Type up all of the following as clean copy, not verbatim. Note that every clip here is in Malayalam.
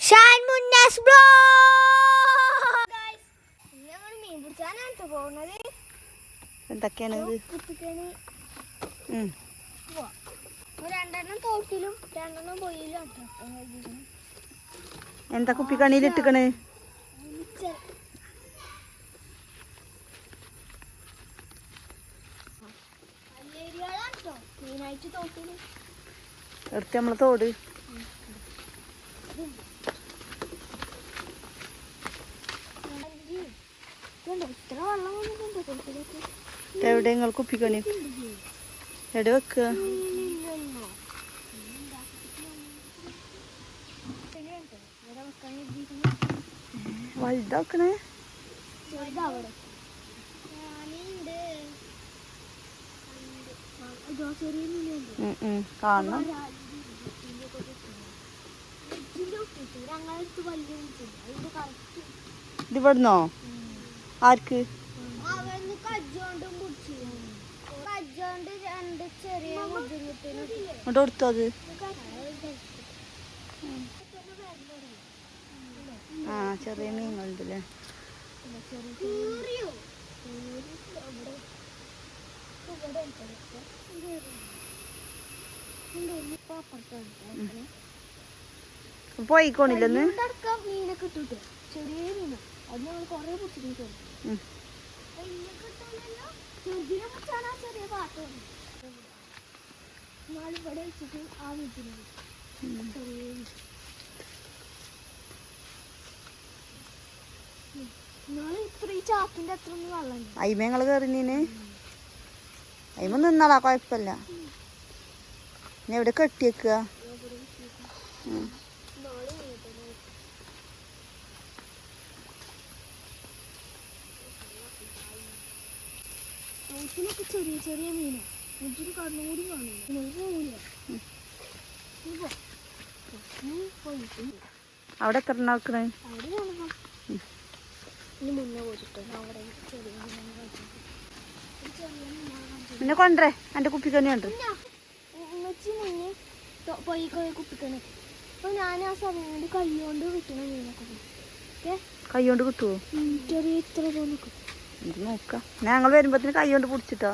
ഷാൻ മുന്നാസ് ബ്ലോഗ് ഗയ്സ് ഞങ്ങൾ മീൻ പിടിച്ചാനാണ് പോകുന്നത്. എന്തൊക്കെയാണ് രണ്ടെണ്ണം തോട്ടിലും രണ്ടെണ്ണം പൊയിലും. എന്താ കുപ്പിക്കണിയിൽ ഇട്ടിക്കണ്? മെയിനായിട്ട് തോട്ടില് എടുത്ത് നമ്മളെ തോട് ഇത്ര വെള്ളം വന്നിട്ടുണ്ട് തോട്ടിലേക്ക്. എവിടെ നിങ്ങൾ കുപ്പിക്കണി എവിടെ വെക്കുക? വലുതാക്കണേ കാണണം. ഇത് ഇവിടുന്നോ? ആർക്ക്? ഇങ്ങോട്ട് കൊടുത്തോ? അത് ആ ചെറിയ മീനുണ്ടല്ലേ. പോയിക്കോണില്ലെന്ന് മീനൊക്കെ ഇട്ടിട്ട് ചെറിയ മീന അത് ഞങ്ങൾ കൊറേ പിടിച്ചിട്ട് ചെറുതിനെ പിടിച്ചാണ് ചെറിയ പാട്ട് നാളെ ഇവിടെ വെച്ചിട്ട് ആ വീട്ടിൽ ചെറിയ നാളെ ഇത്ര ഈ ചാക്കിന്റെ അത്ര ഒന്നും വെള്ളം അയിമ ഞങ്ങള് കയറിനീന് അയിമ നിന്നാളാ കുഴപ്പമില്ല. ഇനി എവിടെ കെട്ടിയേക്കുക? തോട്ടിലൊക്കെ ചെറിയ ചെറിയ മീനാ. വീട്ടിൽ കണ്ണൂടി കാണില്ല. അവിടെ എത്ര ഉണ്ടാക്കണേ? പിന്നെ കൊണ്ടേ എന്റെ കുപ്പിക്കണി ഉണ്ട്. കുപ്പിക്കണി അപ്പൊ ഞാൻ ആ സമയം കൊണ്ട് കൈകൊണ്ട് കിട്ടണ മീനൊക്കെ കൈകൊണ്ട് കിട്ടുവോ? ചെറിയ ഇത്ര പോലെ ഇത് നോക്കാം. ഞങ്ങൾ വരുമ്പത്തിന് കൈ കൊണ്ട് പിടിച്ചിട്ടോ.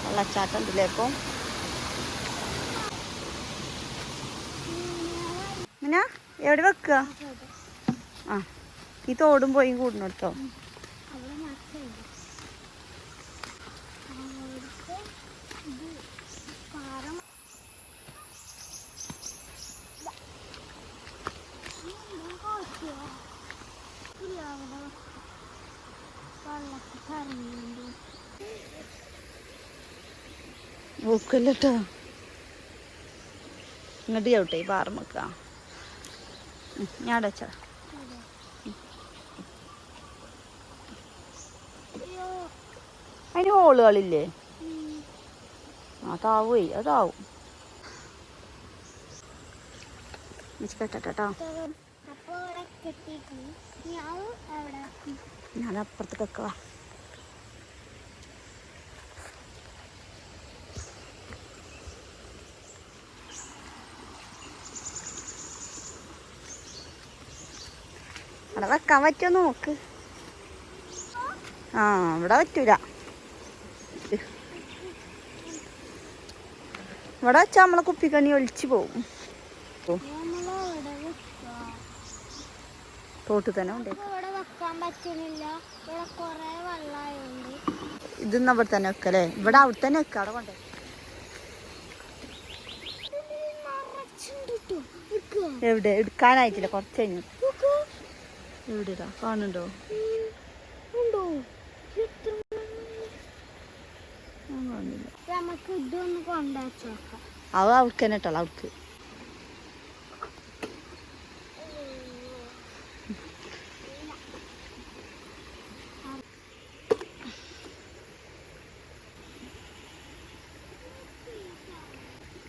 വെള്ളച്ചാട്ടം ഉണ്ടല്ലേ ഇപ്പൊ. പിന്നെ എവിടെ വെക്കുക? ആ ഈ തോടും പോയും കൂടുന്നിടത്തോ? നോക്കല്ലോ ഇങ്ങോട്ട് ചവിട്ടെ പാറമക്ക. ഞാൻ വെച്ചാ അതിന് ഹോളുകളില്ലേ? അതാവേ അതാവും. കേട്ടോ ഞാൻ അപ്പുറത്ത് വെക്കവാ. അവിടെ വെക്കാൻ പറ്റുമോ നോക്ക്. ആ ഇവിടെ പറ്റൂല. ഇവിടെ വെച്ചാൽ നമ്മളെ കുപ്പിക്കണി ഒലിച്ചു പോകും. തോട്ട് തന്നെ ഉണ്ട്. ഇതൊന്നും അവിടെ തന്നെ വെക്കല്ലേ? ഇവിടെ അവിടെ തന്നെ വെക്ക. അവിടെ കൊണ്ടേ എവിടെ എടുക്കാനായിട്ടില്ല. കുറച്ച് കഴിഞ്ഞു. എവിടെടാ കാണുന്നുണ്ടോ? അവ അവൾക്ക് തന്നെ ഇട്ടോളാം. അവൾക്ക്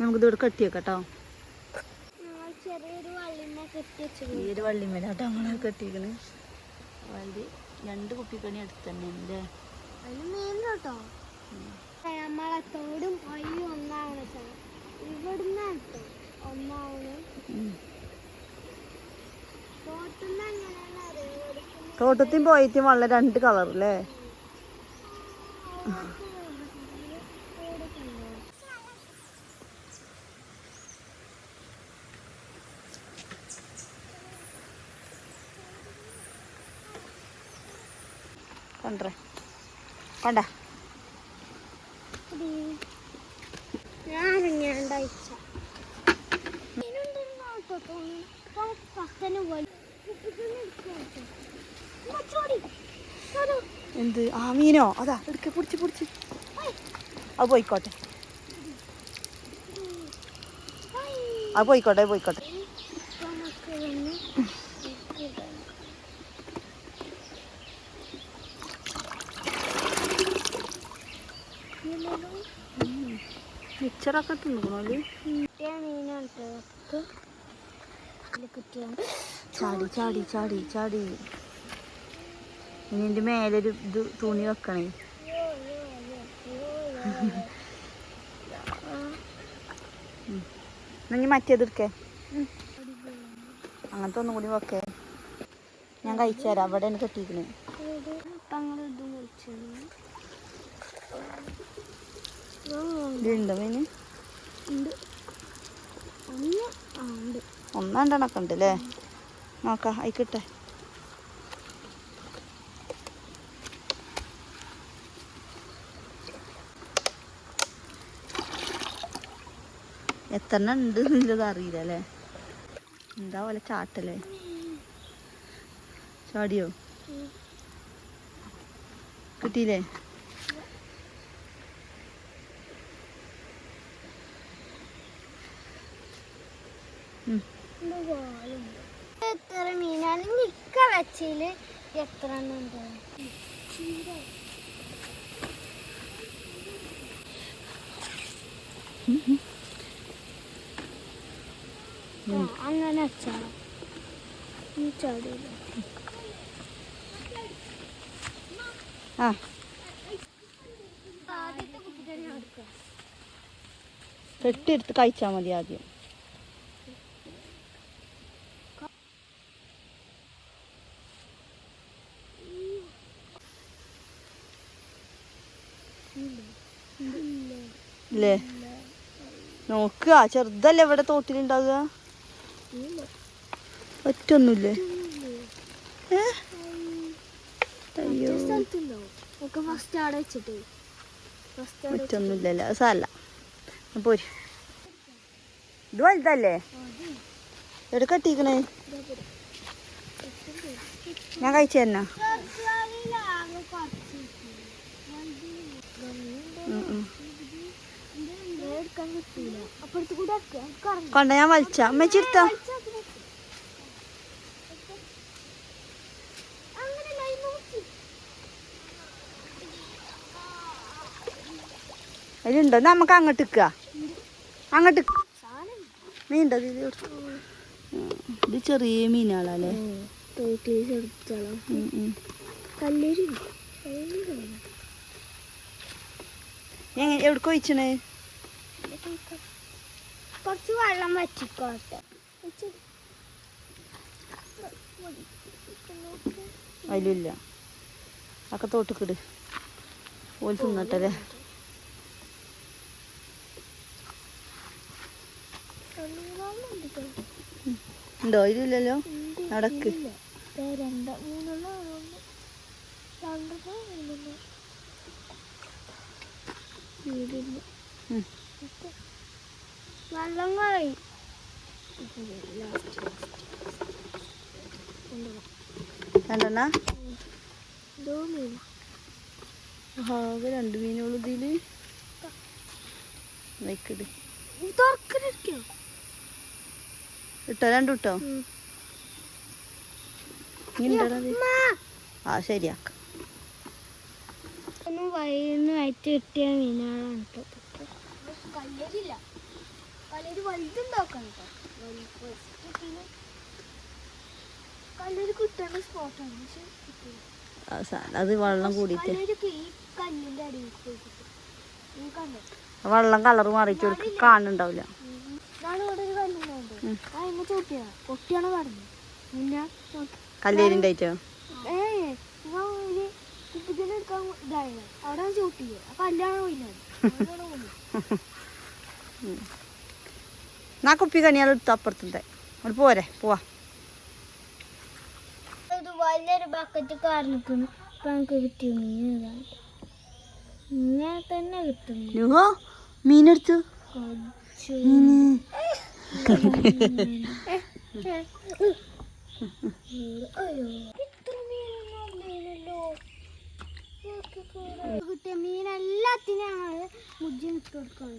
നമുക്കിതോടെ കെട്ടിയേക്കട്ടോ. ചെറിയൊരു വള്ളിനെ കെട്ടി ഈ ഒരു വള്ളിമേലാട്ടോ നമ്മളെ കെട്ടിക്കണ്. വള്ളി 2 കുപ്പിക്കണി അടുത്ത് തന്നെ അല്ലേ? കേട്ടോ നമ്മളെ തോടും പൊയ്യും ഒന്നാവണ സ്ഥലം ഇവിടുന്ന് ഒന്നാവണം. തോട്ടത്തിൽ പോയിട്ട് വെള്ളം 2 കളർ അല്ലേ? കൊണ്ടേ കൊണ്ട എന്ത് ആ മീനോ? അതാ എടുക്ക പിടിച്ച് അത് പോയിക്കോട്ടെ പോയിക്കോട്ടെ. മിച്ചറൊക്കെ തിന്നണോല്. ചാടി ഇനി എൻ്റെ മേലൊരു ഇത് തുണി വെക്കണേ. ഇനി മറ്റേതെടുക്കേ, അങ്ങനത്തെ ഒന്നും കൂടി വെക്കേ. ഞാൻ കഴിച്ചു തരാം. അവിടെ എനിക്ക് കെട്ടിക്കണേ. ഇതുണ്ടോ മീന്? 1-2 ഉണ്ട് അല്ലേ? നോക്കാം, ആയിക്കോട്ടെ. എത്ര ഉണ്ട് എന്നുള്ളത് അറിയില്ല അല്ലേ? എന്താ പോലെ ചാട്ടല്ലേ? ചാടിയോ? കിട്ടിയില്ലേ? എത്ര മീനാണ് നിക്ക വെച്ചില്? എത്ര ഉണ്ട്? അങ്ങനെ വെച്ചാ ചാടിയില്ല. കെട്ടിയെടുത്ത് കഴിച്ചാൽ മതി ആദ്യം. ഇല്ലേ? നോക്കുക, ചെറുതല്ലേ ഇവിടെ തോട്ടിലുണ്ടാവുക. ഒറ്റൊന്നുമില്ലേ? ഒറ്റൊന്നുമില്ലല്ലോ. അത് സാരല്ല, പോര്. ഇത് വലുതല്ലേ? എവിടെ കെട്ടിക്കണേ? ഞാൻ കഴിച്ചു തരണ. കൊണ്ട ഞാൻ വലിച്ച അമ്മച്ചിരുത്ത. അതിലുണ്ടോ? നമുക്ക് അങ്ങോട്ട് നിൽക്കുക. അങ്ങോട്ട് മീനുണ്ടോ? ഇത് ചെറിയ മീനാളല്ലേ? എവിടേക്ക് ഒഴിച്ചണേ? കുറച്ച് വെള്ളം വച്ചിക്കോട്ടെ. അതിലില്ല, ഒക്കെ തോട്ടിക്കിട്. ഓല് തിന്നട്ടല്ലേ? ഉണ്ടോ? ഇതില്ലല്ലോ. നടക്ക്. വെള്ളം കളി രണ്ടെണ്ണ ആകെ 2 മീനുകളും ഇതില് വയ്ക്കിട്. ഇട്ടോ? 2 ഇട്ടോ? ആ ശരിയാക്ക. വൈകുന്നേരമായിട്ട് കിട്ടിയ മീനാണ്. കല്ലേരില്ല, കല്ലേരി വലുതുണ്ടാക്കണം. നല്ലൊരു കിട്ടേണ്ട സ്പോട്ടാണ് പക്ഷെ കിട്ടില്ല. അത് വെള്ളം കൂടിയിട്ട് നല്ലൊരു ഈ കല്ലിന്റെ അടിയിൽ പോയി കിട്ടും. ഈ കണ്ടോ വെള്ളം കളർ മാറിയിട്ട് അവർക്ക് കാണുന്നുണ്ടാവില്ല. നാളെ ഇവിടെ ഒരു കല്ലുണ്ടാവുണ്ട്. ആ എന്നെ ചോട്ടിയാ പൊട്ടിയാണോ പറഞ്ഞു പിന്നെ കല്ലേരിൻ്റെ ആയിട്ടോ കുപ്പിക്കന്നെ എടുക്കാൻ ഇതായത് അവിടെ ചോട്ടിയത് ആ കല്യാണം പോയില്ലാണ്. എന്നാ കുപ്പി കണിയാൽ എടുത്തു അപ്പുറത്തെ അവിടെ പോരെ പോവാ. ഇത് വലിയൊരു ബക്കറ്റ് കാറി നിൽക്കുന്നു. ഇപ്പം നമുക്ക് കിട്ടിയ മീൻ ഇതാണ്. ഇങ്ങനെ തന്നെ കിട്ടുന്നു. മീനെടുത്തു കിട്ടിയ മീൻ എല്ലാത്തിനും ഞങ്ങൾ മുജ്ജി ഇട്ട് കൊടുക്കാൻ